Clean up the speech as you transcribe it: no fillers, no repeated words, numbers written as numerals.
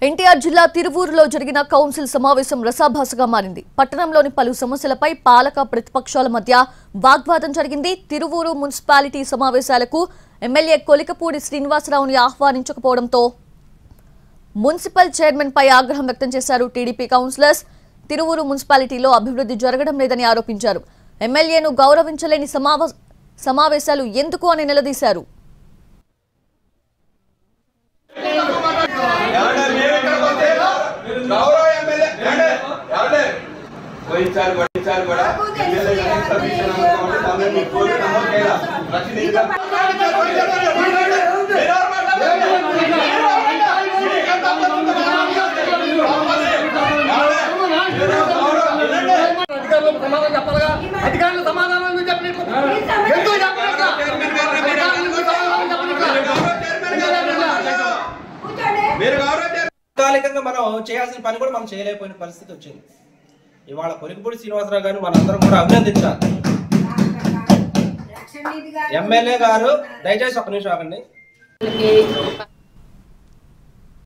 ఎన్టీఆర్ జిల్లా తిరువూరులో జరిగిన కౌన్సిల్ సమావేశం రసాభాసగా మారింది. పట్టణంలోని పలు సమస్యలపై పాలక ప్రతిపక్షాల మధ్య వాగ్వాదం జరిగింది. తిరువూరు మున్సిపాలిటీ సమావేశాలకు ఎమ్మెల్యే కొలికపూడి శ్రీనివాసరావుని ఆహ్వానించకపోవడంతో మున్సిపల్ చైర్మన్ పై ఆగ్రహం వ్యక్తం చేశారు టీడీపీ కౌన్సిలర్స్. తిరువూరు మున్సిపాలిటీలో అభివృద్ధి జరగడం లేదని ఆరోపించారు. ఎమ్మెల్యేను గౌరవించలేని సమావేశాలు ఎందుకు అని నిలదీశారు. తాత్కాలికంగా మనం చేయాల్సిన పని కూడా మనం చేయలేకపోయిన పరిస్థితి వచ్చింది. ఇవాళ కొలికపూడి శ్రీనివాసరావు గారిని మనందరం కూడా అభినందించాలి. ఎమ్మెల్యే గారు దయచేసి ఒక నిమిషం ఆగండి.